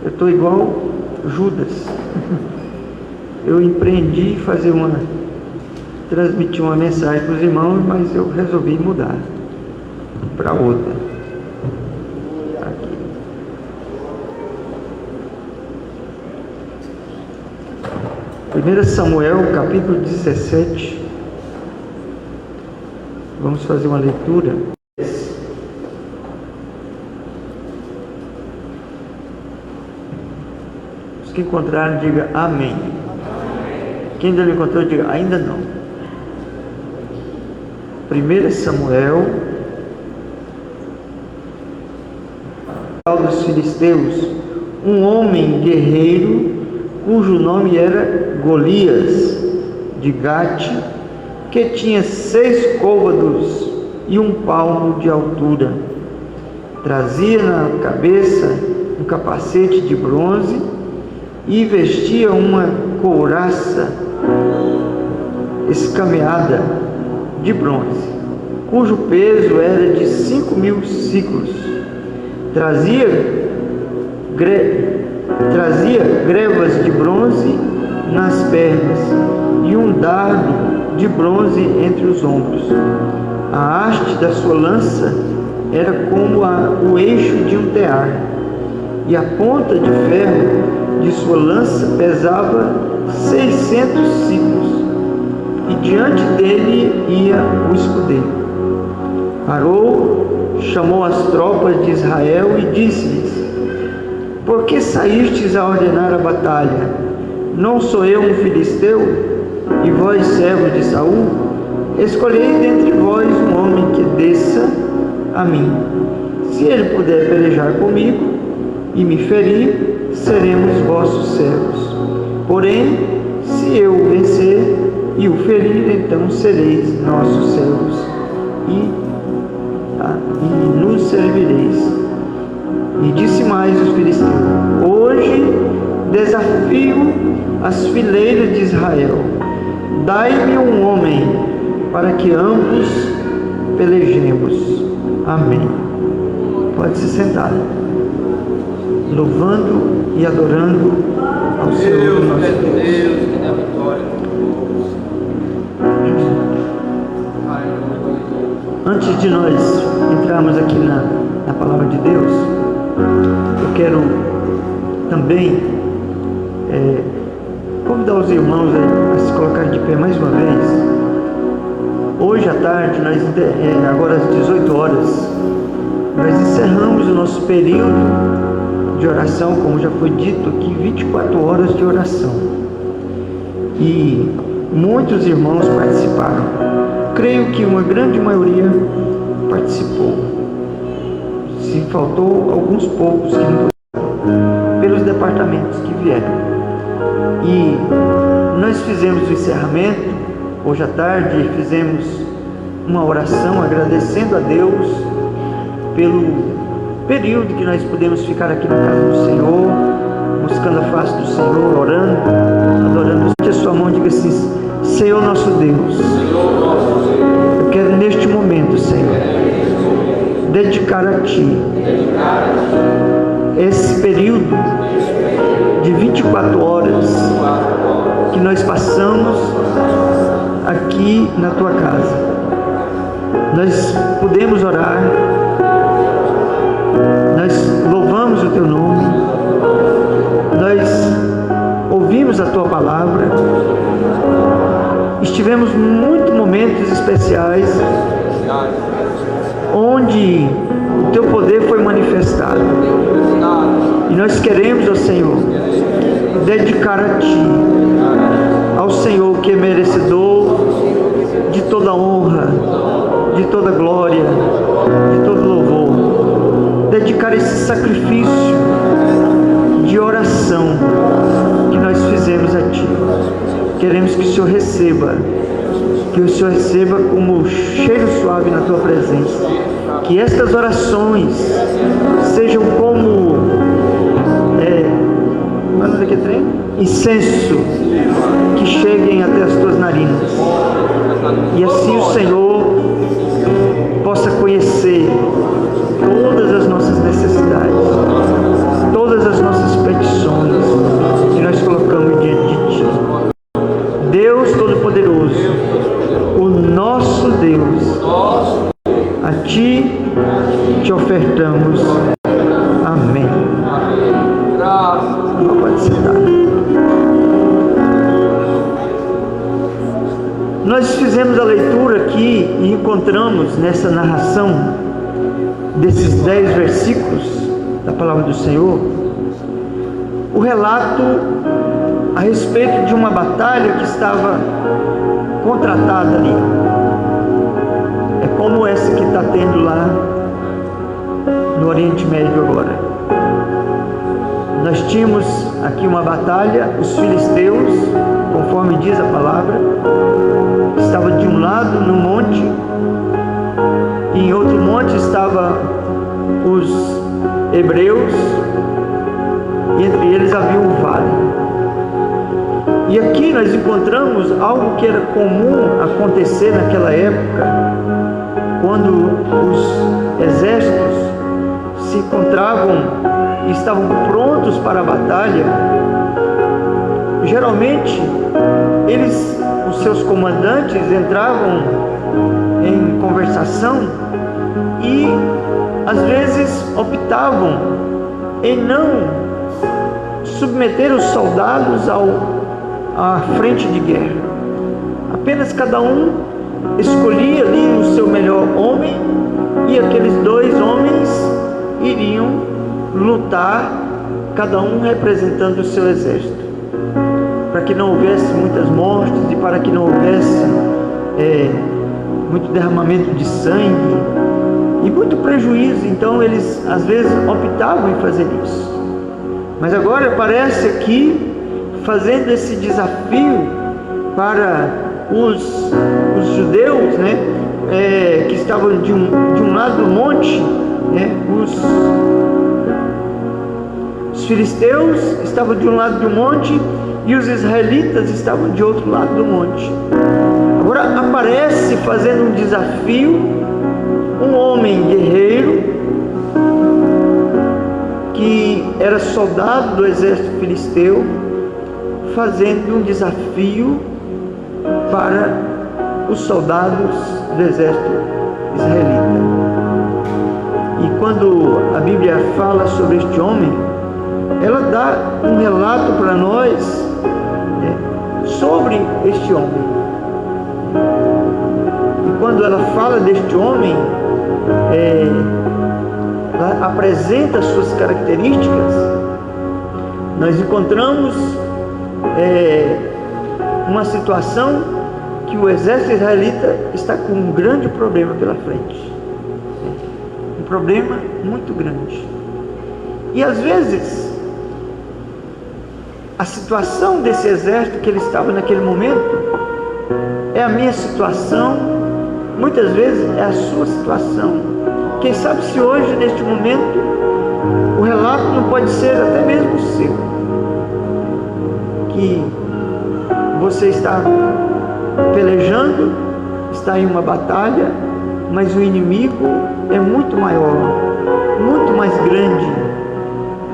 Eu estou igual Judas. Eu empreendi transmitir uma mensagem para os irmãos, mas eu resolvi mudar para outra. Aqui. 1 Samuel, capítulo 17. Vamos fazer uma leitura. Os que encontraram, diga amém. Quem ainda não encontrou, diga ainda não. 1 Samuel, dos filisteus, um homem guerreiro, cujo nome era Golias, de Gate, que tinha 6 côvados e 1 palmo de altura. Trazia na cabeça um capacete de bronze e vestia uma couraça escameada de bronze, cujo peso era de 5.000 siclos. Trazia grevas de bronze nas pernas e um dardo de bronze entre os ombros. A haste da sua lança era como o eixo de um tear, e a ponta de ferro de sua lança pesava 600 siclos, e diante dele ia o escudeiro. Parou, chamou as tropas de Israel e disse-lhes: por que saístes a ordenar a batalha? Não sou eu um filisteu, e vós servos de Saul? Escolhei dentre vós um homem que desça a mim. Se ele puder pelejar comigo e me ferir, seremos vossos servos. Porém, se eu o vencer e o ferir, então sereis nossos servos e nos servireis. E disse mais os filisteus: hoje desafio as fileiras de Israel. Dai-me um homem para que ambos pelejemos. Amém. Pode se sentar. Louvando e adorando ao Senhor nosso Deus. Que dá vitória. Antes de nós entrarmos aqui na palavra de Deus, eu quero também convidar os irmãos a se colocarem de pé mais uma vez. Hoje à tarde, agora às 18 horas, nós encerramos o nosso período de oração, como já foi dito aqui, 24 horas de oração. E muitos irmãos participaram. Creio que uma grande maioria participou. Se faltou alguns poucos que não puderam, pelos departamentos que vieram. E nós fizemos o encerramento, hoje à tarde, fizemos uma oração agradecendo a Deus pelo período que nós pudemos ficar aqui na casa do Senhor, buscando a face do Senhor, orando, adorando. A sua mão, diga assim: Senhor nosso Deus, eu quero neste momento, Senhor, dedicar a Ti esse período de 24 horas que nós passamos aqui na Tua casa. Nós podemos orar, nós louvamos o Teu nome, nós ouvimos a Tua palavra, estivemos muitos momentos especiais onde o Teu poder foi manifestado. E nós queremos, ó Senhor, dedicar a Ti, ao Senhor que é merecedor de toda honra, de toda glória, de todo louvor. Dedicar esse sacrifício de oração que nós fizemos a Ti. Queremos que o Senhor receba, como cheiro suave na Tua presença. Que estas orações sejam como incenso que cheguem até as Tuas narinas. E assim o Senhor possa conhecer todas as nossas necessidades, todas as nossas petições. e encontramos nessa narração desses 10 versículos da palavra do Senhor o relato a respeito de uma batalha que estava contratada ali. É como essa que está tendo lá no Oriente Médio agora. Nós tínhamos aqui uma batalha, os filisteus, conforme diz a palavra, estava de um lado no monte, e em outro monte estavam os hebreus, e entre eles havia um vale. E aqui nós encontramos algo que era comum acontecer naquela época, quando os exércitos se encontravam e estavam prontos para a batalha. Geralmente, os seus comandantes entravam em conversação e às vezes optavam em não submeter os soldados à frente de guerra. Apenas cada um escolhia ali o seu melhor homem, e aqueles 2 homens iriam lutar, cada um representando o seu exército, para que não houvesse muitas mortes e para que não houvesse muito derramamento de sangue e muito prejuízo. Então eles às vezes optavam em fazer isso. Mas agora aparece aqui fazendo esse desafio para os judeus, né, que estavam de um lado do monte, né, os filisteus estavam de um lado do monte e os israelitas estavam de outro lado do monte. Agora aparece fazendo um desafio um homem guerreiro que era soldado do exército filisteu, fazendo um desafio para os soldados do exército israelita. E quando a Bíblia fala sobre este homem, ela dá um relato para nós sobre este homem. E quando ela fala deste homem, ela apresenta as suas características. Nós encontramos uma situação que o exército israelita está com um grande problema pela frente, um problema muito grande. E às vezes a situação desse exército que ele estava naquele momento é a minha situação, muitas vezes é a sua situação. Quem sabe se hoje, neste momento, o relato não pode ser até mesmo o seu, que você está pelejando, está em uma batalha, mas o inimigo é muito maior, muito mais grande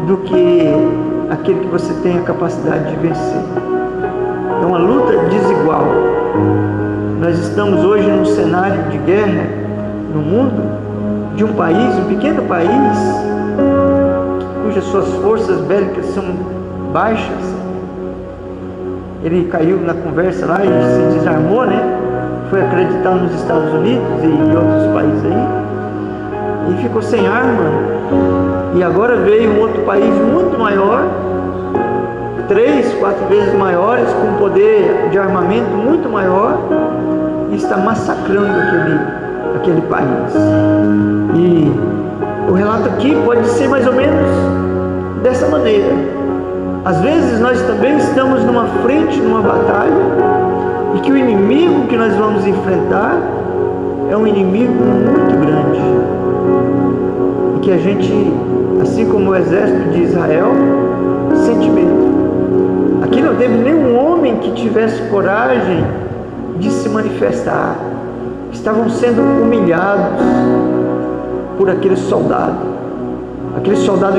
do que aquele que você tem a capacidade de vencer. É uma luta desigual. Nós estamos hoje num cenário de guerra no mundo, de um país, um pequeno país, cujas suas forças bélicas são baixas. Ele caiu na conversa lá e se desarmou, né? Foi acreditar nos Estados Unidos e em outros países aí, e ficou sem arma. E agora veio um outro país muito maior, 3, 4 vezes maiores, com poder de armamento muito maior, e está massacrando aquele país. E o relato aqui pode ser mais ou menos dessa maneira. Às vezes nós também estamos numa frente, numa batalha, e que o inimigo que nós vamos enfrentar é um inimigo muito grande, e que a gente, assim como o exército de Israel, sente medo. Aqui não teve nenhum homem que tivesse coragem de se manifestar. Estavam sendo humilhados por aquele soldado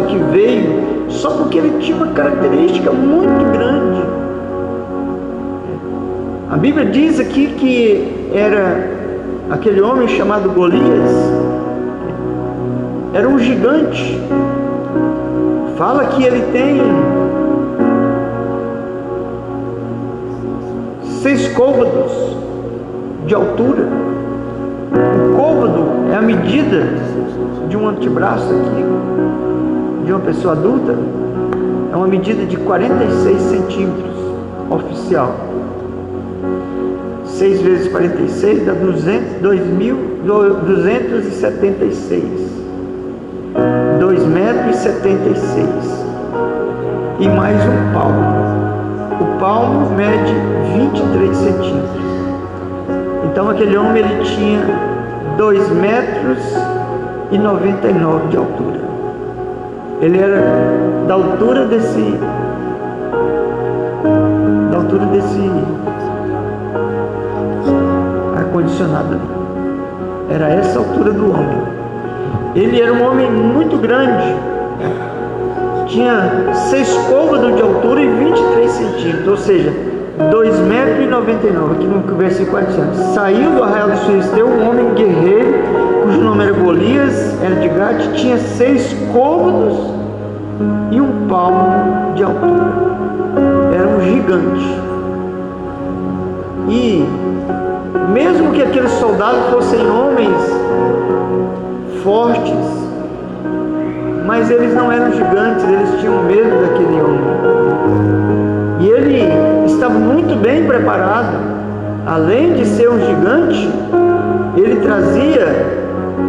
que veio só porque ele tinha uma característica muito grande. A Bíblia diz aqui que era aquele homem chamado Golias, era um gigante. Fala que ele tem 6 côvados de altura. côvado é a medida de um antebraço aqui, de uma pessoa adulta, é uma medida de 46 centímetros oficial. 6 vezes 46 dá 2.276. 2,76 metros. E mais um palmo. O palmo mede 23 centímetros. Então aquele homem ele tinha 2,99 metros de altura. Ele era da altura desse ar-condicionado ali. Era essa a altura do homem. Ele era um homem muito grande. Tinha 6 côvados de altura e 23 centímetros, ou seja, 2,99 metros. Aqui no versículo 400. Saiu do arraial dos filisteus um homem guerreiro, cujo nome era Golias, era de Gate, tinha 6 côvados e um palmo de altura. Era um gigante. E mesmo que aqueles soldados fossem homens fortes, mas eles não eram gigantes, eles tinham medo daquele homem. E ele estava muito bem preparado. Além de ser um gigante, ele trazia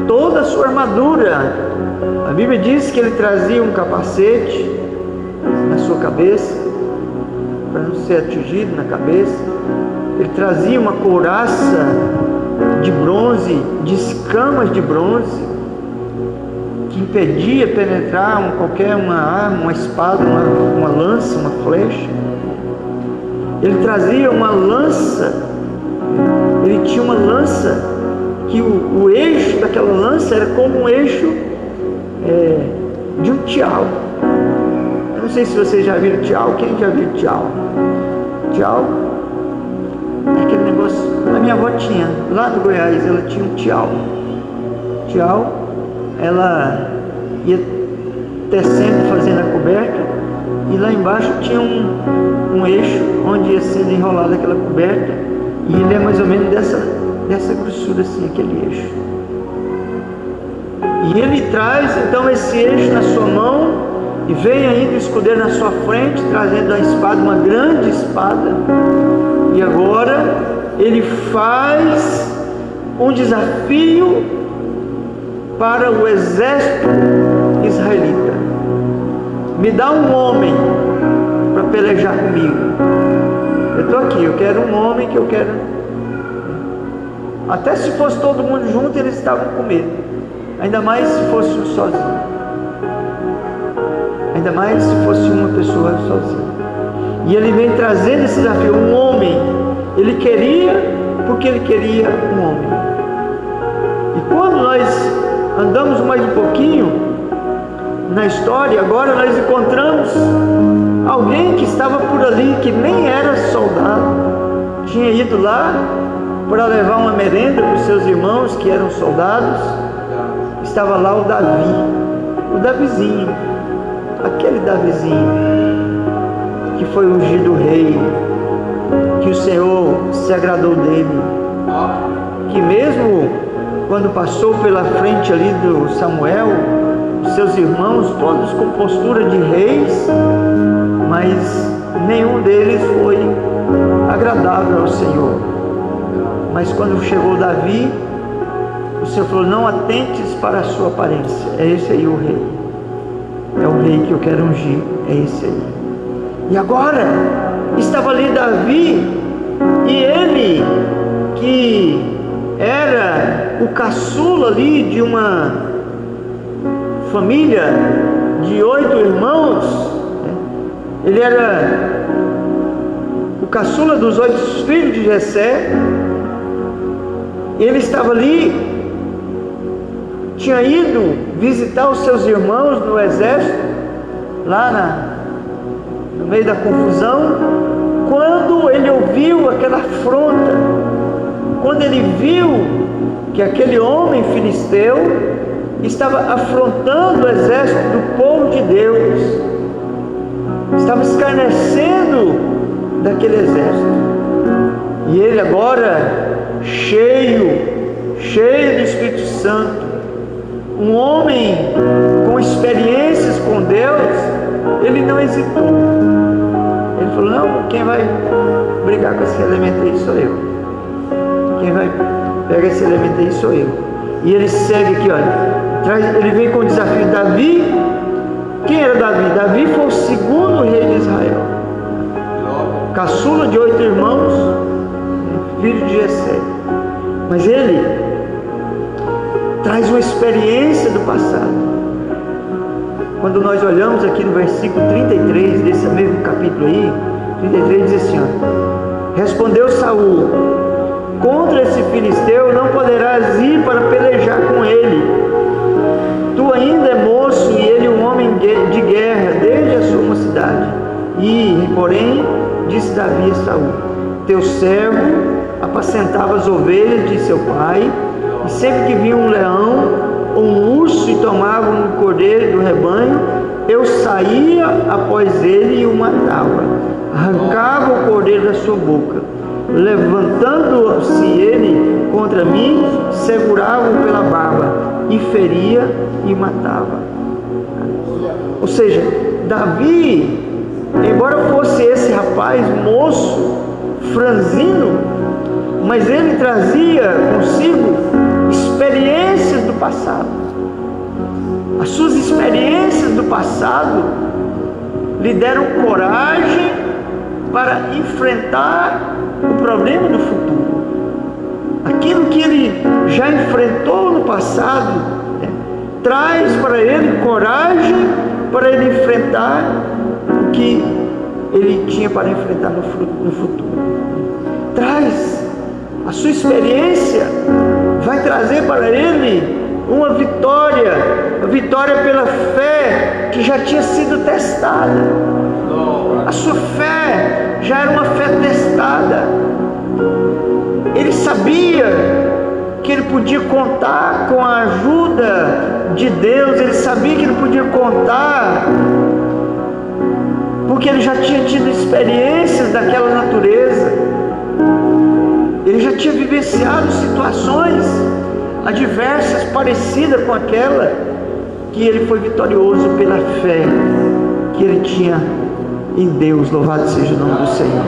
toda a sua armadura. A Bíblia diz que ele trazia um capacete na sua cabeça, para não ser atingido na cabeça. Ele trazia uma couraça de bronze, de escamas de bronze, que impedia penetrar uma arma, uma espada, uma lança, uma flecha. Ele trazia uma lança. Ele tinha uma lança que o eixo daquela lança era como um eixo de um tial. Eu não sei se vocês já viram tial. Quem já viu tial? Tial é aquele negócio. A minha avó tinha, lá no Goiás, ela tinha um tial. Tial, ela ia tecendo, fazendo a coberta, e lá embaixo tinha um eixo onde ia sendo enrolada aquela coberta, e ele é mais ou menos dessa grossura assim, aquele eixo. E ele traz então esse eixo na sua mão, e vem ainda o escudeiro na sua frente, trazendo a espada, uma grande espada. E agora ele faz um desafio para o exército israelita. Me dá um homem para pelejar comigo. Eu estou aqui, eu quero um homem que eu quero. Até se fosse todo mundo junto, eles estavam com medo. Ainda mais se fosse um sozinho. Ainda mais se fosse uma pessoa sozinha. E ele vem trazendo esse desafio. Um homem, ele queria, porque ele queria um homem. E quando nós andamos mais um pouquinho na história, agora nós encontramos alguém que estava por ali, que nem era soldado, tinha ido lá para levar uma merenda para os seus irmãos que eram soldados. Estava lá o Davi, o Davizinho, aquele Davizinho que foi ungido rei, que o Senhor se agradou dele, que mesmo quando passou pela frente ali do Samuel, os seus irmãos todos com postura de reis, mas nenhum deles foi agradável ao Senhor. Mas quando chegou Davi, o Senhor falou: não atentes para a sua aparência, é esse aí o rei, é o rei que eu quero ungir, é esse aí. E agora estava ali Davi, e ele que era o caçula ali de uma família de 8 irmãos, ele era o caçula dos 8 filhos de Jessé. Ele estava ali, tinha ido visitar os seus irmãos no exército, lá no meio da confusão, quando ele ouviu aquela afronta, quando ele viu que aquele homem filisteu estava afrontando o exército do povo de Deus, estava escarnecendo daquele exército, e ele agora, cheio cheio do Espírito Santo, um homem com experiências com Deus, ele não hesitou. Ele falou: não, quem vai brigar com esse elemento aí sou eu. Quem vai pegar esse elemento aí sou eu. E ele segue aqui, olha. Ele vem com o desafio. Davi, quem era Davi? Davi foi o segundo rei de Israel, caçula de 8 irmãos, filho de Jessé. Mas ele traz uma experiência do passado. Quando nós olhamos aqui no versículo 33 desse mesmo capítulo aí, 33 diz assim, ó: respondeu Saul: contra esse filisteu não poderás ir para pelejar com ele. Tu ainda é moço e ele um homem de guerra desde a sua mocidade. E, porém, disse Davi a Saul: teu servo apacentava as ovelhas de seu pai, e sempre que via um leão ou um urso e tomava um cordeiro do rebanho, eu saía após ele e o matava, arrancava o cordeiro da sua boca, levantando-se ele contra mim, segurava-o pela barba e feria e matava. Ou seja, Davi, embora fosse esse rapaz moço, franzino, mas ele trazia consigo experiências do passado. As suas experiências do passado lhe deram coragem para enfrentar o problema no futuro. Aquilo que ele já enfrentou no passado, traz para ele coragem para ele enfrentar o que ele tinha para enfrentar no futuro. Traz a sua experiência, vai trazer para ele uma vitória, a vitória pela fé que já tinha sido testada. A sua fé já era uma fé testada. Ele sabia que ele podia contar com a ajuda de Deus, ele sabia que ele podia contar, porque ele já tinha tido experiências daquela natureza, ele já tinha vivenciado situações adversas parecidas com aquela, que ele foi vitorioso pela fé que ele tinha em Deus. Louvado seja o nome do Senhor.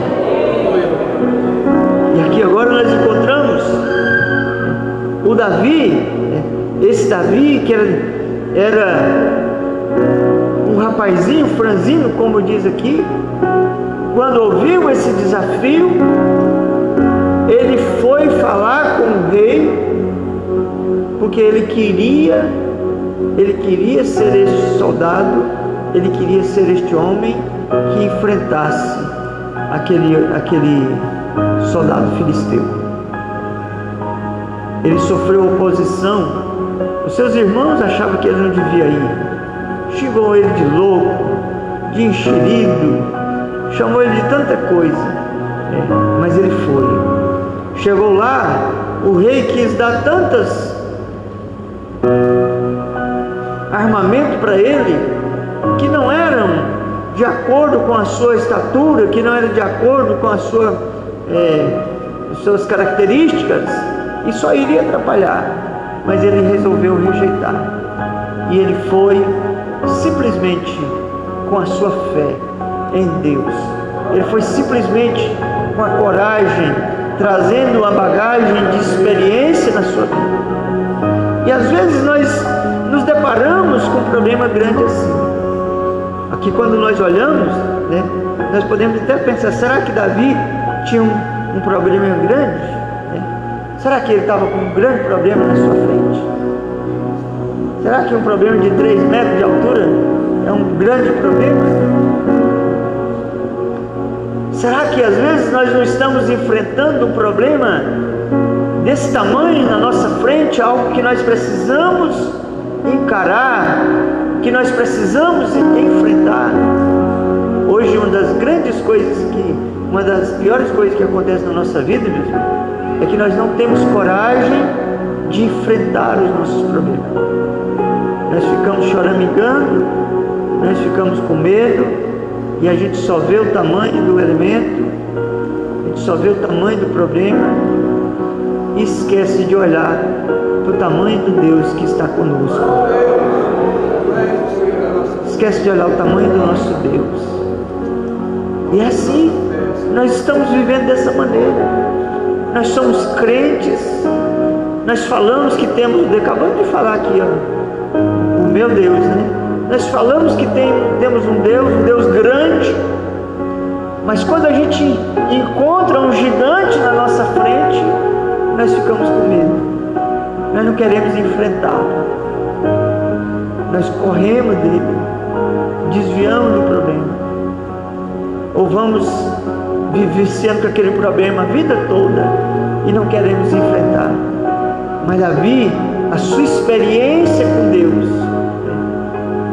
E aqui agora nós encontramos o Davi, esse Davi que era um rapazinho franzino, como diz aqui. Quando ouviu esse desafio, ele foi falar com o rei, porque ele queria ser este soldado, ele queria ser este homem que enfrentasse aquele soldado filisteu. Ele sofreu oposição, os seus irmãos achavam que ele não devia ir, xingou ele de louco, de enxerido, chamou ele de tanta coisa, mas ele foi. Chegou lá, o rei quis dar tantas armamento para ele que não eram de acordo com a sua estatura, que não eram de acordo com as suas características, e só iria atrapalhar. Mas ele resolveu rejeitar, e ele foi simplesmente com a sua fé em Deus. Ele foi simplesmente com a coragem, trazendo uma bagagem de experiência na sua vida. E às vezes nós nos deparamos com um problema grande assim. Aqui quando nós olhamos, nós podemos até pensar: será que Davi tinha um problema grande? Será que ele estava com um grande problema na sua frente? Será que um problema de 3 metros de altura é um grande problema? Será que às vezes nós não estamos enfrentando um problema desse tamanho na nossa frente, algo que nós precisamos encarar, que nós precisamos enfrentar? Hoje uma das piores coisas que acontece na nossa vida, meus irmãos, é que nós não temos coragem de enfrentar os nossos problemas. Nós ficamos choramingando, nós ficamos com medo, e a gente só vê o tamanho do elemento, a gente só vê o tamanho do problema, e esquece de olhar para o tamanho do Deus que está conosco. Esquece de olhar o tamanho do nosso Deus. E é assim, nós estamos vivendo dessa maneira. Nós somos crentes, nós falamos que temos, acabamos de falar aqui, ó, o meu Deus, né? Nós falamos que temos um Deus grande, mas quando a gente encontra um gigante na nossa frente, nós ficamos com medo, nós não queremos enfrentá-lo, nós corremos dele, desviamos do problema, ou vamos vivendo com aquele problema a vida toda e não queremos enfrentar. Mas Davi, a sua experiência com Deus,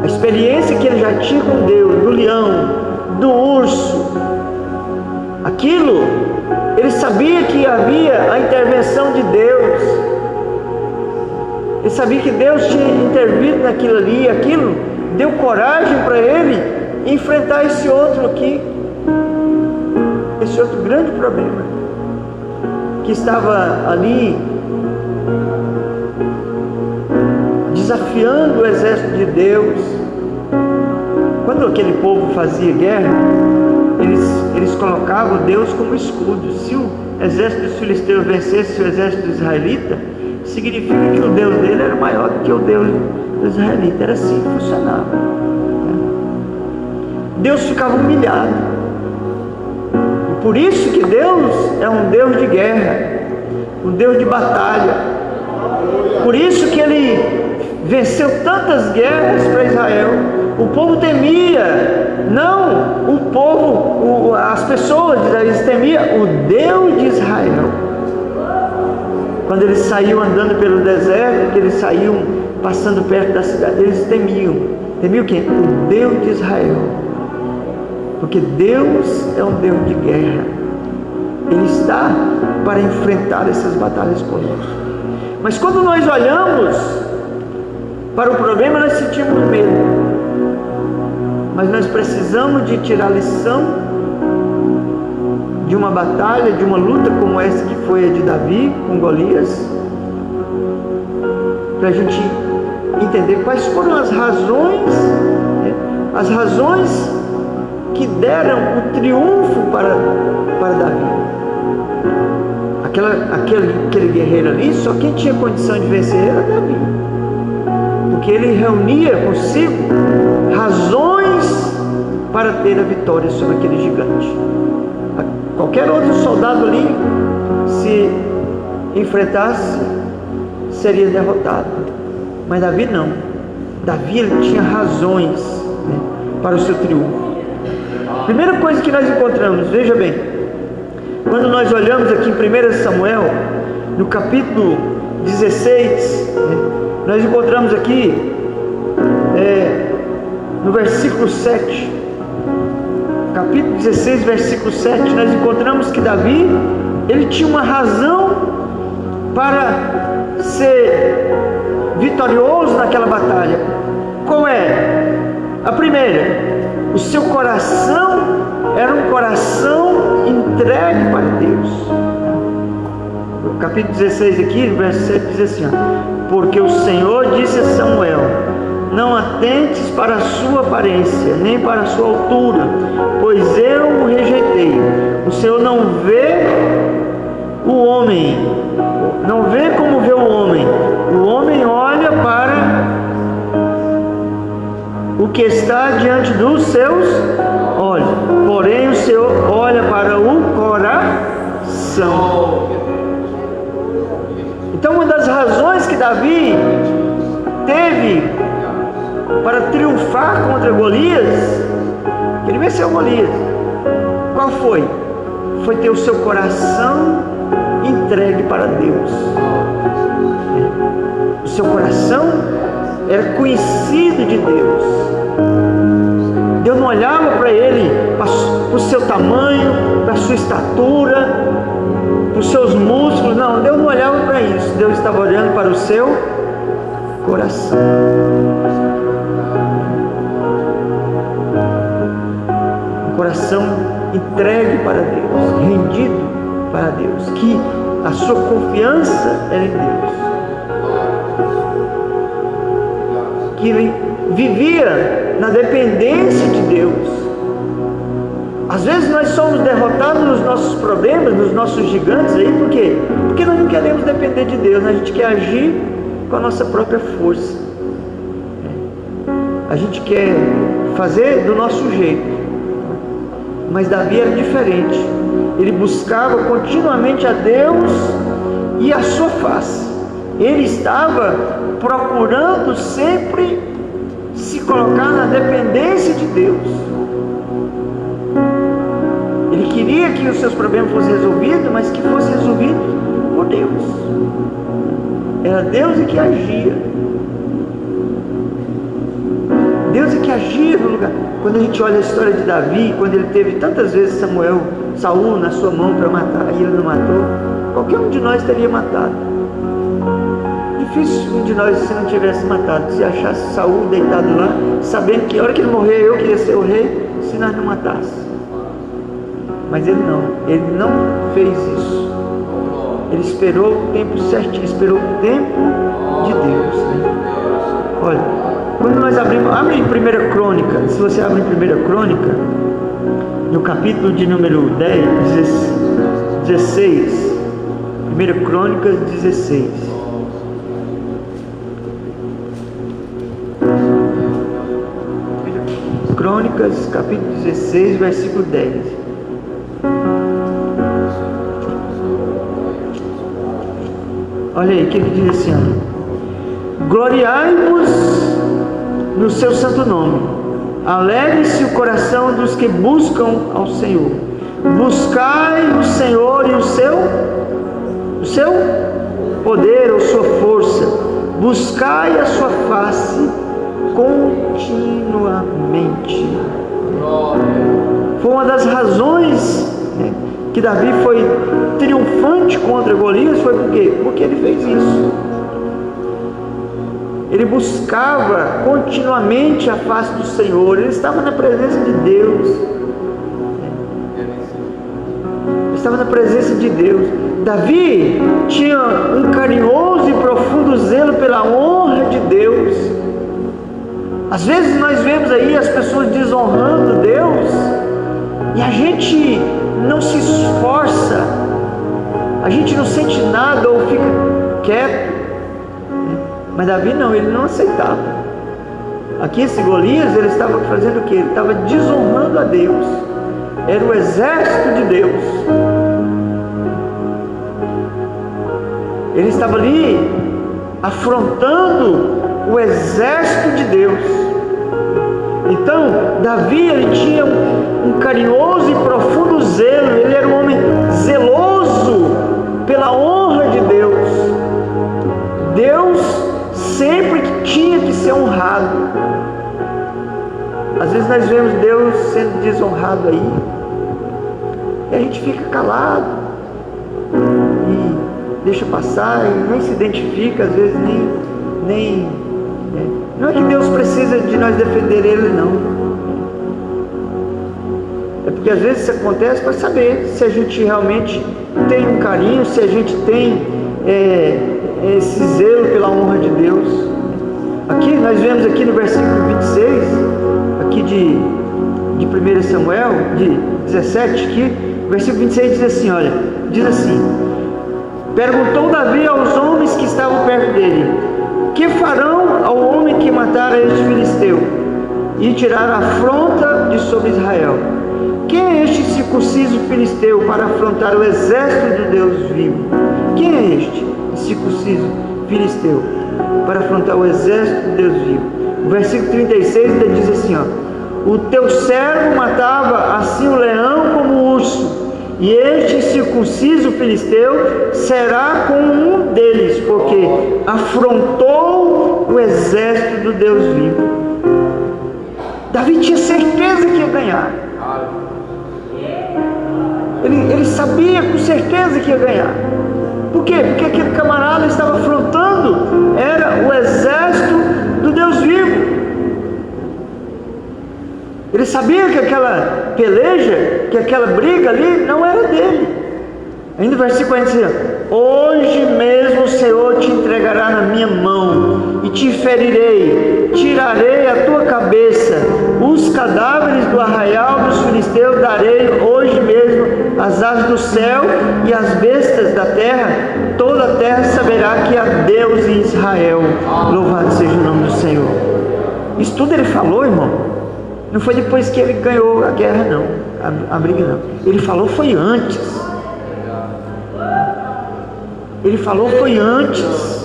a experiência que ele já tinha com Deus, do leão, do urso, aquilo, ele sabia que havia a intervenção de Deus, ele sabia que Deus tinha intervido naquilo ali, aquilo deu coragem para ele enfrentar esse outro aqui, esse outro grande problema que estava ali desafiando o exército de Deus. Quando aquele povo fazia guerra, eles colocavam Deus como escudo. Se o exército dos filisteus vencesse o exército israelita, significa que o Deus dele era maior do que o Deus dos israelitas. Era assim que funcionava. Deus ficava humilhado. Por isso que Deus é um Deus de guerra, um Deus de batalha. Por isso que ele venceu tantas guerras para Israel. O povo temia, não o povo, as pessoas de Israel, eles temiam o Deus de Israel. Quando eles saíam andando pelo deserto, que eles saíam passando perto da cidade, eles temiam. Temiam quem? O Deus de Israel. Porque Deus é um Deus de guerra. Ele está para enfrentar essas batalhas conosco. Mas quando nós olhamos para o problema, nós sentimos medo. Mas nós precisamos de tirar lição de uma batalha, de uma luta como essa que foi a de Davi com Golias, para a gente entender quais foram as razões que deram o triunfo para Davi. Aquele guerreiro ali, só quem tinha condição de vencer era Davi, porque ele reunia consigo razões para ter a vitória sobre aquele gigante. Qualquer outro soldado ali, se enfrentasse, seria derrotado, mas Davi não. Davi, ele tinha razões, né, para o seu triunfo. Primeira coisa que nós encontramos, veja bem, quando nós olhamos aqui em 1 Samuel, no capítulo 16, né, nós encontramos aqui, no versículo 7, capítulo 16, versículo 7, nós encontramos que Davi, ele tinha uma razão para ser vitorioso naquela batalha. Qual é? A primeira, o seu coração era um coração entregue para Deus. No capítulo 16 aqui, verso 7 diz assim, porque o Senhor disse a Samuel, não atentes para a sua aparência, nem para a sua altura, pois eu o rejeitei. O Senhor não vê o homem, não vê como vê o homem. O homem olha para o que está diante dos seus olhos, porém o Senhor olha para o coração. Então, uma das razões que Davi teve para triunfar contra Golias, ele venceu Golias, qual foi? Foi ter o seu coração entregue para Deus. O seu coração era conhecido de Deus. Deus não olhava para ele, para o seu tamanho, para a sua estatura, para os seus músculos, não, Deus não olhava para isso. Deus estava olhando para o seu coração. Um coração entregue para Deus, rendido para Deus, que A sua confiança era em Deus. Que ele vivia na dependência de Deus. Às vezes nós somos derrotados nos nossos problemas, nos nossos gigantes aí, por quê? Porque nós não queremos depender de Deus, a gente quer agir com a nossa própria força. A gente quer fazer do nosso jeito. Mas Davi era diferente. Ele buscava continuamente a Deus e a sua face. Ele estava procurando sempre se colocar na dependência de Deus. Ele queria que os seus problemas fossem resolvidos, mas que fosse resolvido por Deus. Era Deus que agia. Deus é que agia no lugar. Quando a gente olha a história de Davi, quando ele teve tantas vezes Saul na sua mão para matar, e ele não matou, qualquer um de nós teria matado. Difícil um de nós se não tivesse matado, se achasse Saul deitado lá, sabendo que a hora que ele morrer eu queria ser o rei, se nós não matássemos. Mas ele não fez isso. Ele esperou o tempo certinho, esperou o tempo de Deus, né? Olha, quando nós abre em 1 Crônica, se você abre em 1 Crônica, no capítulo de número 16, 1 Crônicas 16. Crônicas, capítulo 16, versículo 10. Olha aí, o que ele diz assim, ó: gloriai-vos no seu santo nome, alegre-se o coração dos que buscam ao Senhor, buscai o Senhor e o seu poder ou sua força, buscai a sua face continuamente. Foi uma das razões, né, que Davi foi triunfante contra Golias, foi por quê? Porque ele fez isso. Ele buscava continuamente a face do Senhor, ele estava na presença de Deus. Ele estava na presença de Deus. Davi tinha um carinhoso e profundo zelo pela honra de Deus. Às vezes nós vemos aí as pessoas desonrando Deus e a gente não se esforça, a gente não sente nada ou fica quieto. Mas Davi não, ele não aceitava. Aqui esse Golias, ele estava fazendo o quê? Ele estava desonrando a Deus. Era o exército de Deus. Ele estava ali afrontando o exército de Deus. Então, Davi, ele tinha um carinhoso e profundo zelo. Ele era um homem zeloso pela honra de Deus. Deus sempre tinha que ser honrado. Às vezes nós vemos Deus sendo desonrado aí, e a gente fica calado e deixa passar e nem se identifica, às vezes nem não é que Deus precisa de nós defender Ele, não. É porque às vezes isso acontece para saber se a gente realmente tem um carinho, se a gente tem esse zelo pela honra de Deus. Aqui nós vemos aqui no versículo 26, aqui de 1 Samuel, de 17, aqui, versículo 26 diz assim, olha, diz assim: perguntou Davi aos homens que estavam perto dele: que farão ao homem que matara este filisteu e tirar a afronta de sobre Israel? Quem é este circunciso filisteu para afrontar o exército do Deus vivo? Quem é este circunciso filisteu para afrontar o exército de Deus vivo? O versículo 36 ainda diz assim, ó: o teu servo matava assim o leão como o urso, e este circunciso filisteu será como um deles, porque afrontou o exército do Deus vivo. Davi tinha certeza que ia ganhar. Ele sabia com certeza que ia ganhar. Por quê? Porque aquele camarada estava afrontando, era o exército do Deus vivo. Ele sabia que aquela peleja, que aquela briga ali não era dele. Ainda o versículo 40 diz: hoje mesmo o Senhor te entregará na minha mão, e te ferirei, tirarei a tua cabeça, os cadáveres do arraial dos filisteus darei hoje mesmo às aves do céu e às bestas da terra, toda a terra saberá que há Deus em Israel, louvado seja o nome do Senhor. Isso tudo ele falou, irmão, não foi depois que ele ganhou a guerra não, a briga não, ele falou foi antes. Ele falou foi antes.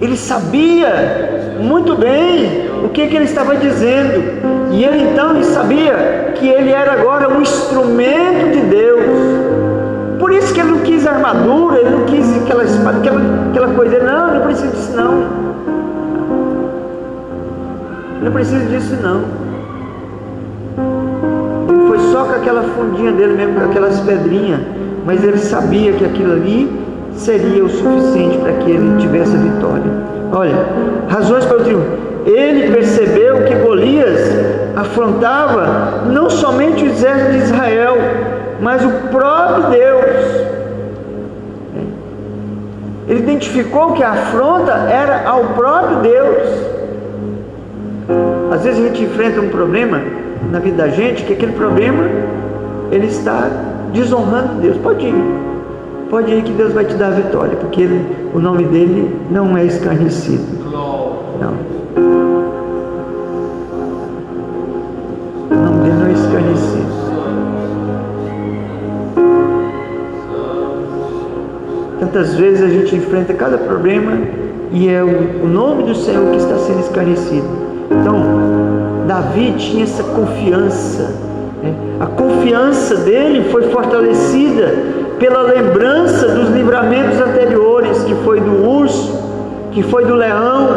Ele sabia muito bem o que ele estava dizendo. E ele então sabia que ele era agora um instrumento de Deus. Por isso que ele não quis armadura, ele não quis aquela espada, aquela coisa. Não precisa disso não. Não precisa disso não. Ele foi só com aquela fundinha dele mesmo, com aquelas pedrinhas. Mas ele sabia que aquilo ali seria o suficiente para que ele tivesse a vitória. Olha, razões para o triunfo. Ele percebeu que Golias afrontava não somente o exército de Israel, mas o próprio Deus. Ele identificou que a afronta era ao próprio Deus. Às vezes a gente enfrenta um problema na vida da gente, que aquele problema ele está desonrando Deus. Pode ir que Deus vai te dar a vitória, porque o nome dele não é escarnecido. Não. O nome dele não é escarnecido. Tantas vezes a gente enfrenta cada problema e é o nome do Senhor que está sendo escarnecido. Então, Davi tinha essa confiança. A confiança dele foi fortalecida pela lembrança dos livramentos anteriores, que foi do urso, que foi do leão.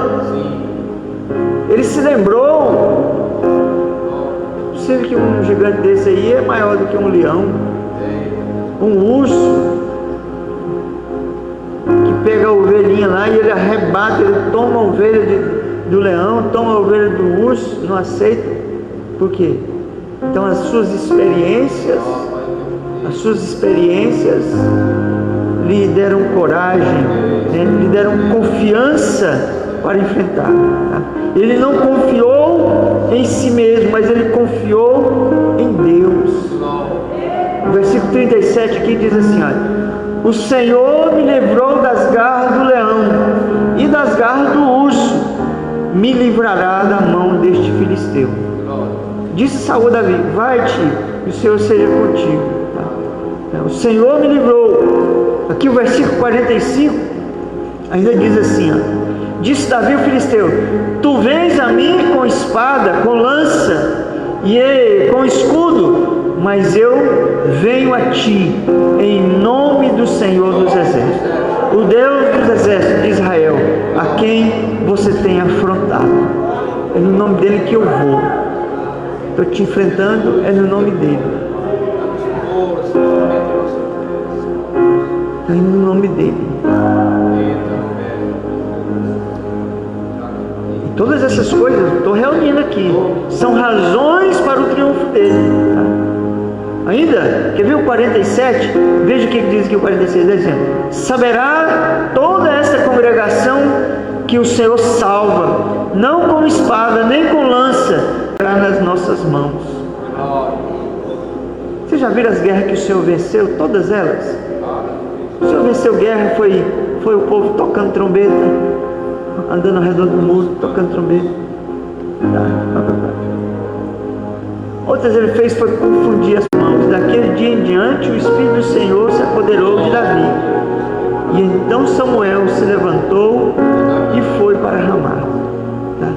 Ele se lembrou. Você vê que um gigante desse aí é maior do que um leão, um urso que pega a ovelhinha lá e ele arrebata, ele toma a ovelha do leão, toma a ovelha do urso, não aceita. Por quê? Então as suas experiências lhe deram coragem, lhe deram confiança para enfrentar. Tá? Ele não confiou em si mesmo, mas ele confiou em Deus. O versículo 37 aqui diz assim: olha, o Senhor me livrou das garras do leão e das garras do urso, me livrará da mão deste filisteu. Disse Saul a Davi: vai-te, e o Senhor seja contigo. Tá? O Senhor me livrou. Aqui o versículo 45 ainda diz assim: ó, disse Davi ao filisteu: tu vens a mim com espada, com lança e com escudo, mas eu venho a ti em nome do Senhor dos exércitos, o Deus dos exércitos de Israel, a quem você tem afrontado. É no nome dele que eu vou. Estou te enfrentando, é no nome dele. É no nome dele. E todas essas coisas, estou reunindo aqui, são razões para o triunfo dele. Tá? Ainda, quer ver o 47? Veja o que diz aqui o 46, dizendo: saberá toda essa congregação que o Senhor salva, não com espada, nem com lança, nas nossas mãos. Vocês já viram as guerras que o Senhor venceu? Todas elas. O Senhor venceu guerra, foi o povo tocando trombeta, andando ao redor do muro, tocando trombeta. Outras ele fez foi confundir as mãos. Daquele dia em diante o Espírito do Senhor se apoderou de Davi. E então Samuel se levantou e foi para Ramá. Tá?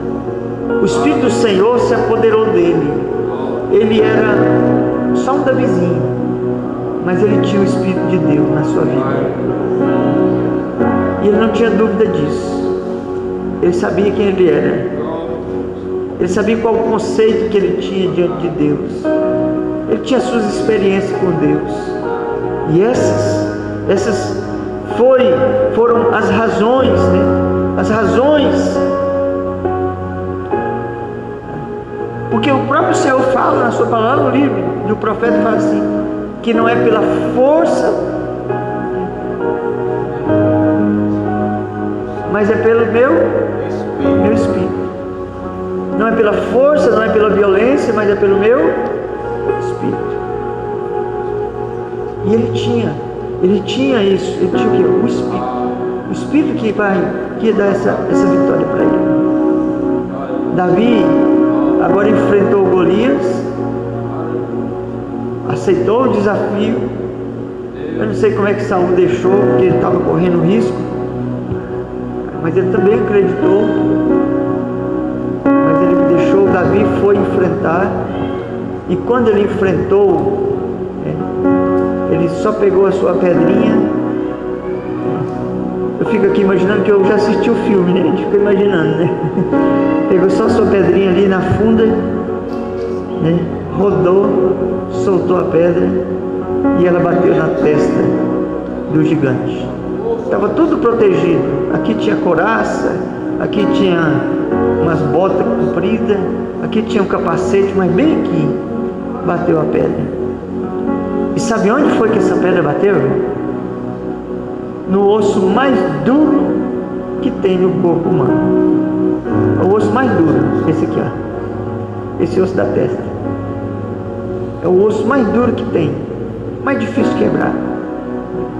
O Espírito do Senhor se apoderou dele. Ele era só um Davizinho, mas ele tinha o Espírito de Deus na sua vida. E ele não tinha dúvida disso. Ele sabia quem ele era. Ele sabia qual o conceito que ele tinha diante de Deus. Ele tinha suas experiências com Deus. E essas foram as razões, né? As razões. Porque o próprio Senhor fala na sua palavra, no livro do profeta, fala assim, que não é pela força mas é pelo meu Espírito. Não é pela força, não é pela violência, mas é pelo meu Espírito. E ele tinha isso, ele tinha o quê? O Espírito. O Espírito que ia dar essa vitória para ele. Davi agora enfrentou Golias, aceitou o desafio. Eu não sei como é que Saul deixou, porque ele estava correndo risco, mas ele também acreditou. Mas ele deixou, Davi foi enfrentar, e quando ele enfrentou, ele só pegou a sua pedrinha. Eu fico aqui imaginando, que eu já assisti o filme, né? A gente fica imaginando, né? Pegou só a sua pedrinha ali na funda, né? Rodou, soltou a pedra e ela bateu na testa do gigante. Estava tudo protegido. Aqui tinha couraça, aqui tinha umas botas compridas, aqui tinha um capacete, mas bem aqui bateu a pedra. E sabe onde foi que essa pedra bateu? No osso mais duro que tem no corpo humano. O osso mais duro, esse aqui, ó. Esse osso da testa. É o osso mais duro que tem, mais difícil de quebrar.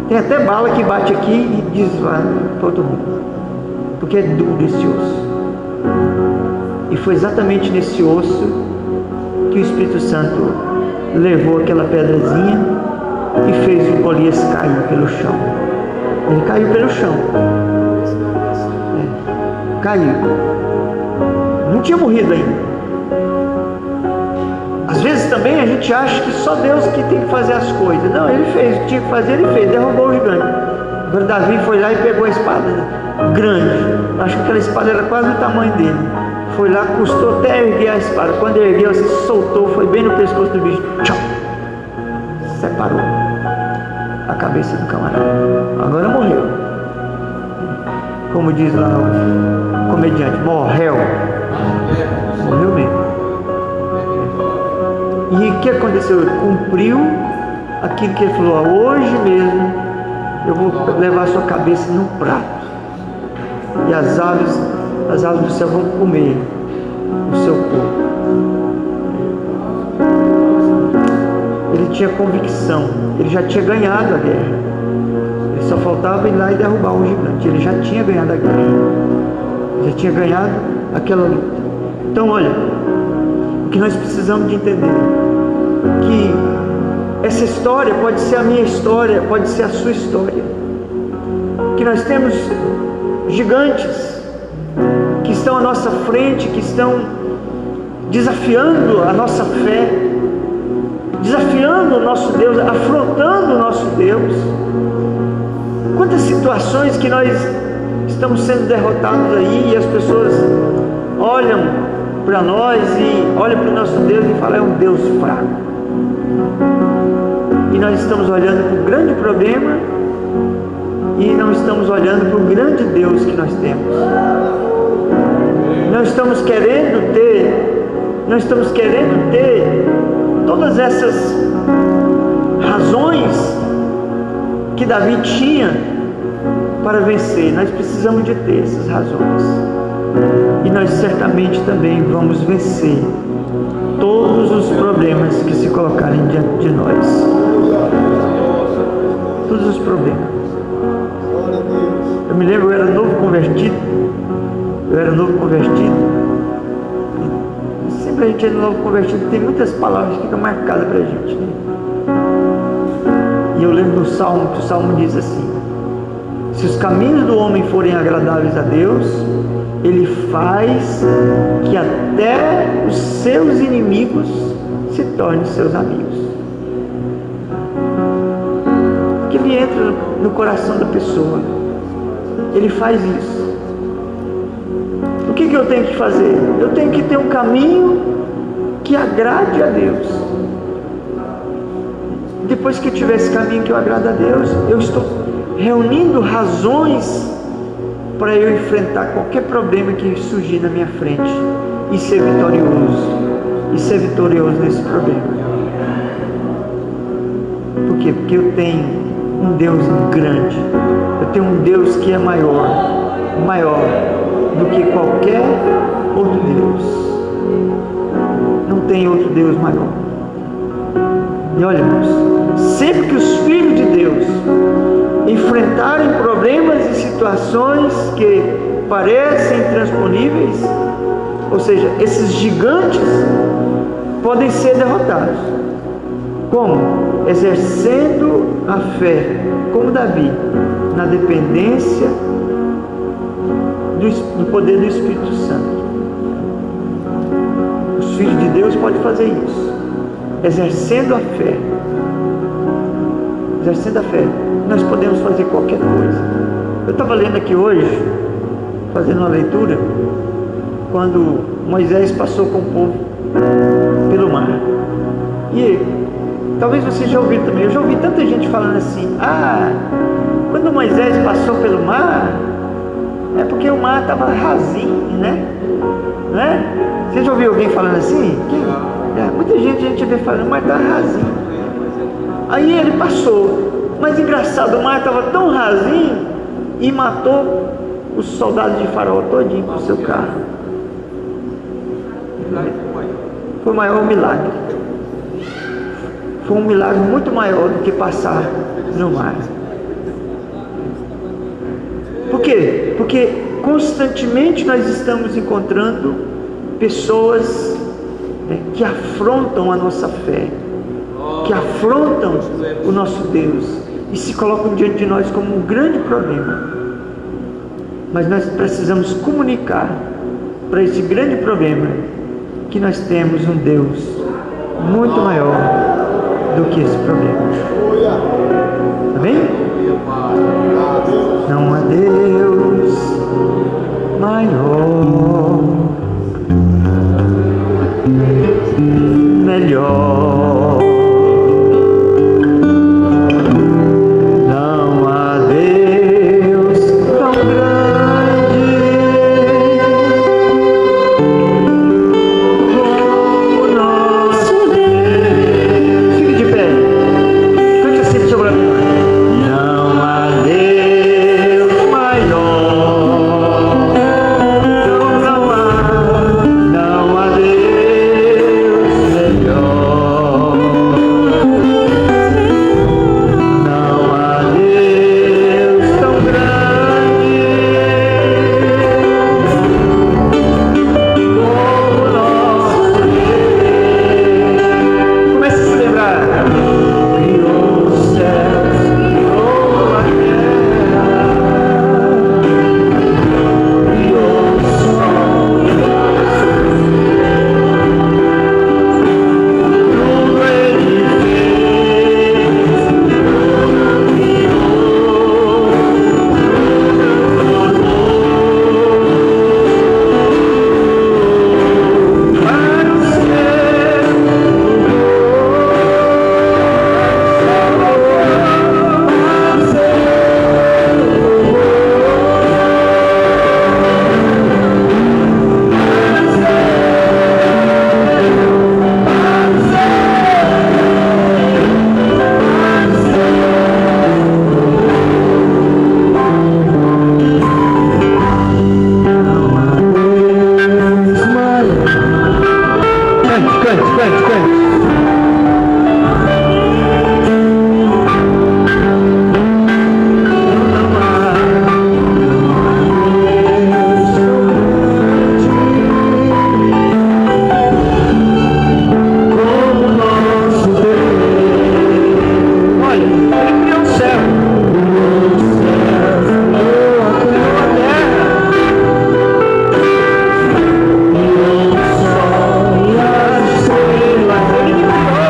Tem até bala que bate aqui e desvia para outro mundo, porque é duro esse osso. E foi exatamente nesse osso que o Espírito Santo levou aquela pedrazinha e fez o Golias cair pelo chão. Ele caiu pelo chão. Caiu. Não tinha morrido ainda. Às vezes também a gente acha que só Deus que tem que fazer as coisas. Não, ele fez o que tinha que fazer, ele fez, derrubou o gigante. Agora Davi foi lá e pegou a espada grande. Acho que aquela espada era quase o tamanho dele. Foi lá, custou até erguer a espada. Quando ele ergueu, se soltou, foi bem no pescoço do bicho. Tchau! Separou a cabeça do camarada. Agora morreu. Como diz lá o comediante, morreu. Morreu mesmo. E o que aconteceu? Ele cumpriu aquilo que ele falou: hoje mesmo eu vou levar a sua cabeça num prato, e as aves do céu vão comer o seu corpo. Ele tinha convicção, ele já tinha ganhado a guerra, ele só faltava ir lá e derrubar o gigante. Ele já tinha ganhado a guerra, já tinha ganhado aquela luta. Então olha, o que nós precisamos de entender, que essa história pode ser a minha história, pode ser a sua história, que nós temos gigantes que estão à nossa frente, que estão desafiando a nossa fé, desafiando o nosso Deus, afrontando o nosso Deus. Quantas situações que nós estamos sendo derrotados aí, e as pessoas olham para nós e olham para o nosso Deus e falam: é um Deus fraco. E nós estamos olhando para o grande problema e não estamos olhando para o grande Deus que nós temos. Não estamos querendo ter todas essas razões que Davi tinha para vencer. Nós precisamos de ter essas razões, e nós certamente também vamos vencer todos os problemas que se colocarem diante de nós. Todos os problemas. Eu me lembro, eu era novo convertido. Sempre a gente é novo convertido, tem muitas palavras que ficam marcadas para a gente, né? E eu lembro do Salmo, que o Salmo diz assim: se os caminhos do homem forem agradáveis a Deus, Ele faz que até os seus inimigos se tornem seus amigos. Que Ele entra no coração da pessoa, Ele faz isso. O que eu tenho que fazer? Eu tenho que ter um caminho que agrade a Deus. Depois que eu tiver esse caminho que eu agrado a Deus, eu estou reunindo razões para eu enfrentar qualquer problema que surgir na minha frente e ser vitorioso nesse problema. Por quê? Porque eu tenho um Deus grande, eu tenho um Deus que é maior, maior do que qualquer outro Deus. Não tem outro Deus maior. E olha, irmãos, sempre que os filhos de Deus enfrentarem problemas e situações que parecem intransponíveis, ou seja, esses gigantes podem ser derrotados. Como? Exercendo a fé, como Davi, na dependência do poder do Espírito Santo. Os filhos de Deus podem fazer isso, exercendo a fé. Exercendo a fé, nós podemos fazer qualquer coisa. Eu estava lendo aqui hoje, fazendo uma leitura, quando Moisés passou com o povo pelo mar. E talvez você já ouviu também, eu já ouvi tanta gente falando assim: quando Moisés passou pelo mar, é porque o mar estava rasinho, né? Não é? Você já ouviu alguém falando assim? Muita gente a gente vê falando, o mar está rasinho. Aí ele passou, mas engraçado, o mar estava tão rasinho e matou os soldados de Faraó todinho com o seu carro. Foi o maior milagre. Foi um milagre muito maior do que passar no mar. Por quê? Porque constantemente nós estamos encontrando pessoas que afrontam a nossa fé, que afrontam o nosso Deus e se colocam diante de nós como um grande problema. Mas nós precisamos comunicar para esse grande problema que nós temos um Deus muito maior do que esse problema. Amém? Não há Deus maior, melhor. Não há Deus tão grande como o nosso Deus. Fique de pé. Cante assim pro seu brother. Não há Deus maior. Não há Deus melhor. Não há Deus tão grande como o nosso Deus. Comece a se lembrar. Criou os céus, criou a terra, criou o sol e tudo Ele fez, para o cante. Como o nosso Deus. Olha, Ele criou o céu, criou a terra, criou o sol e as estrelas. Ele criou.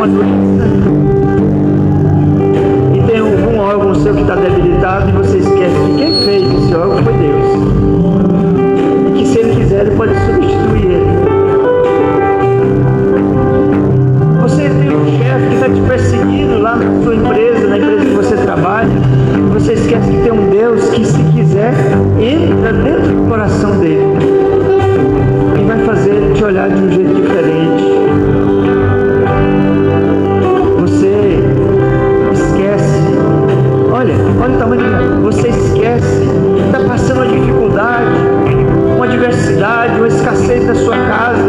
uma doença e tem algum órgão seu que está debilitado e você esquece que quem fez esse órgão foi Deus. E que se Ele quiser, Ele pode substituir ele. Você tem um chefe que está te perseguindo lá na sua empresa, na empresa que você trabalha. Você esquece que tem um Deus que, se quiser, entra dentro do coração dele e vai fazer ele te olhar de um jeito diferente. Você esquece, olha o tamanho do cara. Você esquece que está passando uma dificuldade, uma adversidade, uma escassez na sua casa,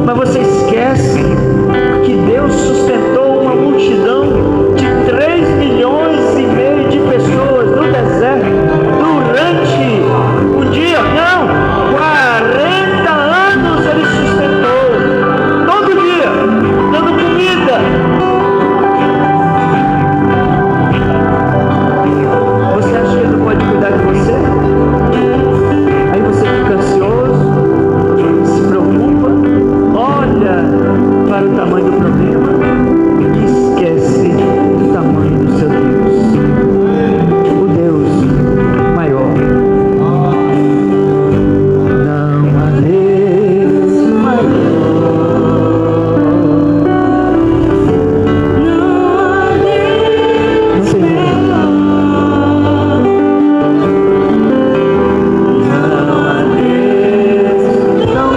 mas você esquece que Deus sustentou uma multidão de 3,5 milhões de pessoas no deserto durante um dia, não, 40 anos Ele sustentou, todo dia, dando comida. Você acha que Ele não pode cuidar de você? Aí você fica ansioso, se preocupa, olha para o tamanho do problema e esquece do tamanho do seu Deus, o Deus maior. Não há Deus maior, não tem Deus. Não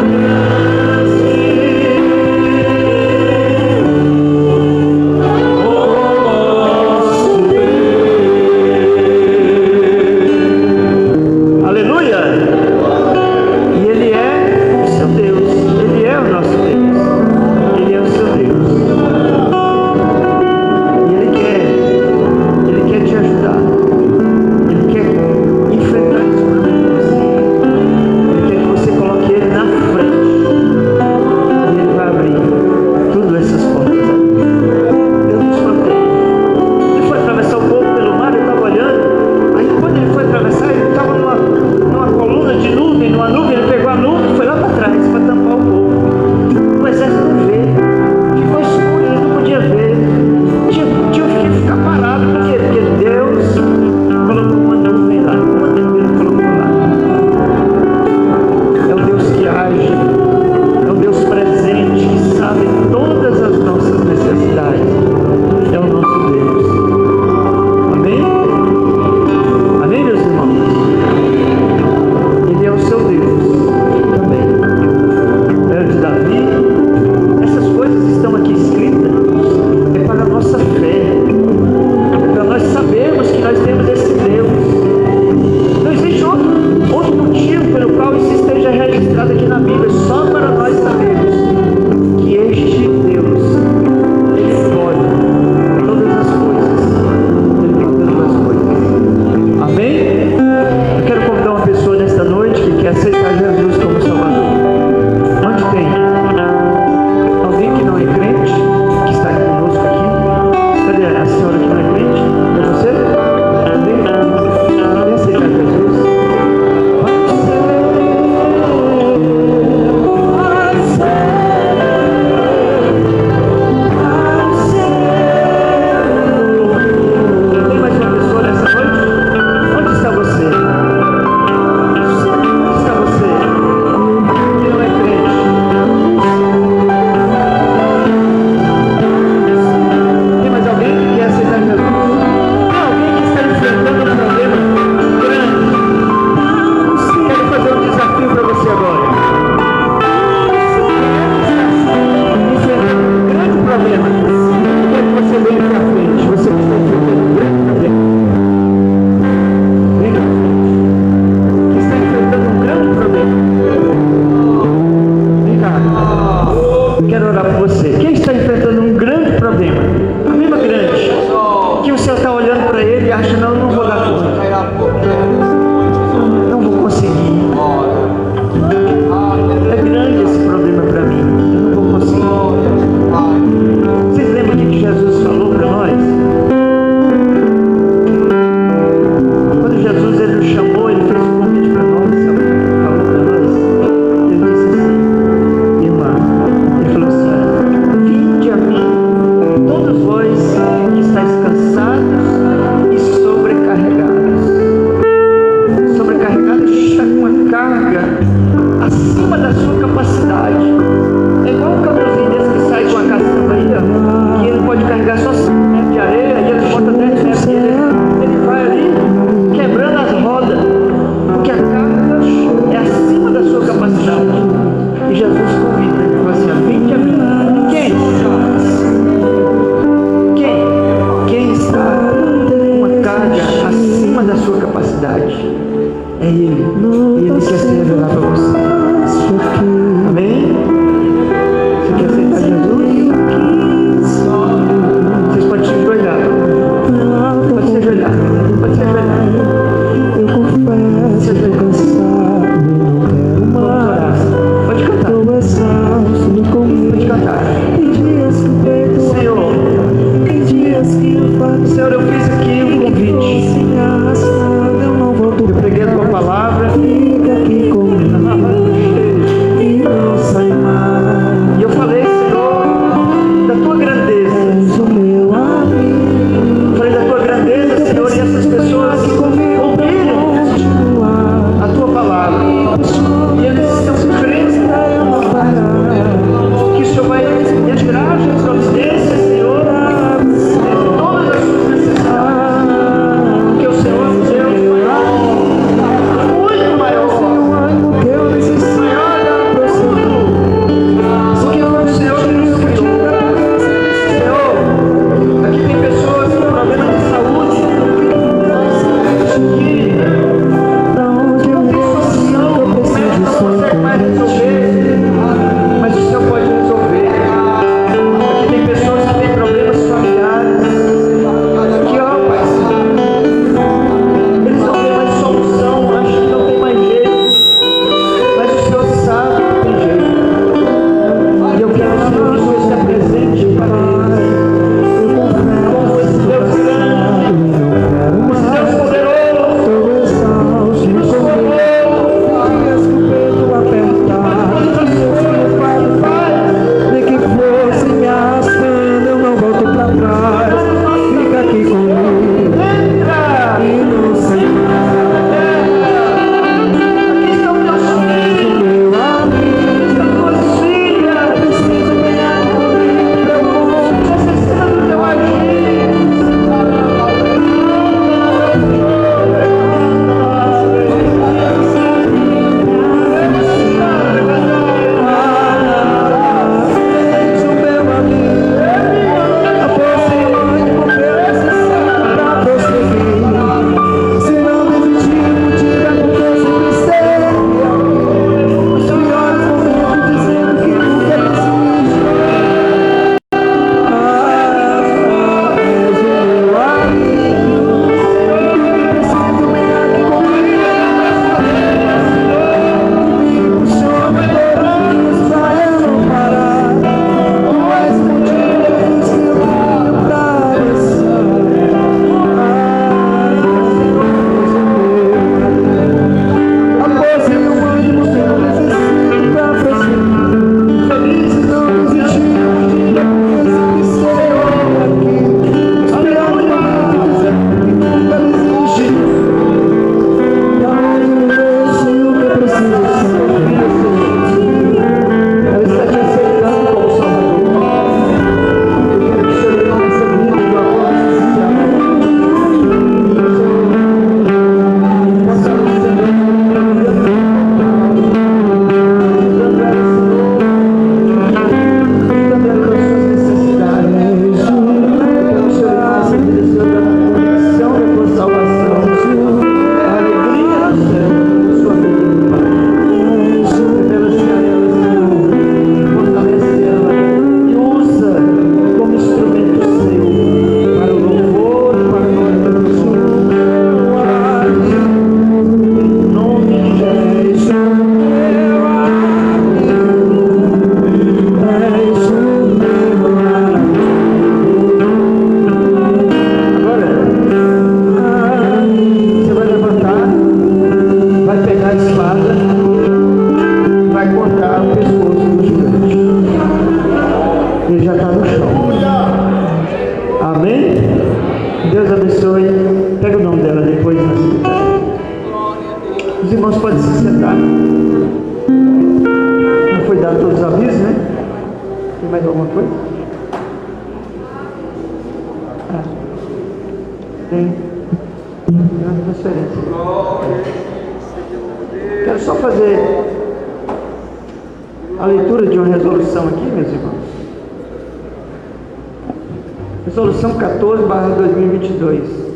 no chão. Amém? Deus abençoe. Pega o nome dela depois na secretária. Os irmãos podem se sentar. Não foi dado todos os avisos, né? Tem mais alguma coisa? Tem uma transferência. Quero só fazer a leitura de uma resolução aqui, meus irmãos. Resolução 14/2022.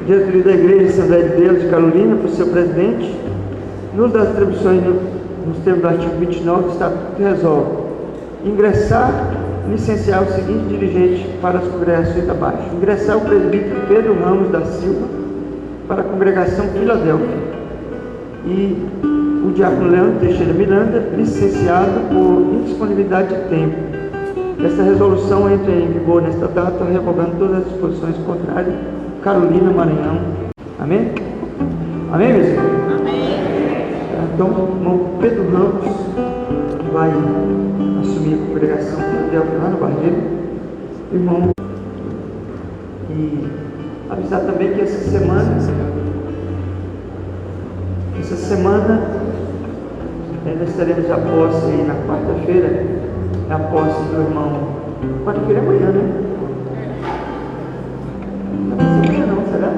Diretoria da Igreja Assembleia de Deus de Carolina, por seu presidente, nos das atribuições nos termos do artigo 29 do Estatuto, resolve ingressar, licenciar o seguinte dirigente para as congregações abaixo. Ingressar o presbítero Pedro Ramos da Silva para a congregação Filadélfia e o diácono Leandro Teixeira Miranda, licenciado por indisponibilidade de tempo. Esta resolução entra em vigor nesta data, revogando todas as disposições contrárias. Carolina, Maranhão. Amém? Amém, meus irmãos? Amém. Então, o irmão Pedro Ramos vai assumir a congregação Filadélfia lá no Barreiro. Irmão, e avisar também que essa semana nós teremos a posse aí na quarta-feira, a posse do irmão. Quarta-feira é amanhã, né? Não vai ser amanhã não, será?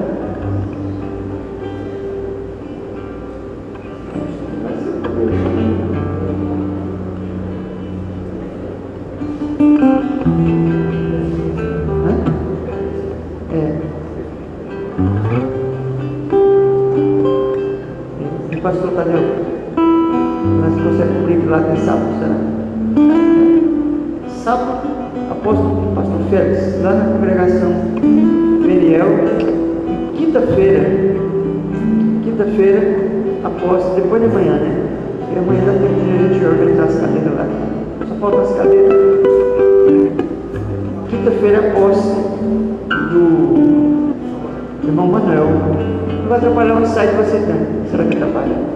Vai ser o pastor Tadeu, mas se você cobrir lá tem sábado, será? Sábado, apóstolo pastor Félix, lá na congregação Meriel. Quinta-feira, após, depois de amanhã, né? E amanhã dá tempo de a gente organizar as cadeiras lá. Só faltam as cadeiras. Quinta-feira, a posse do irmão Manuel. Não vai atrapalhar o ensaio que você tem. Será que atrapalha?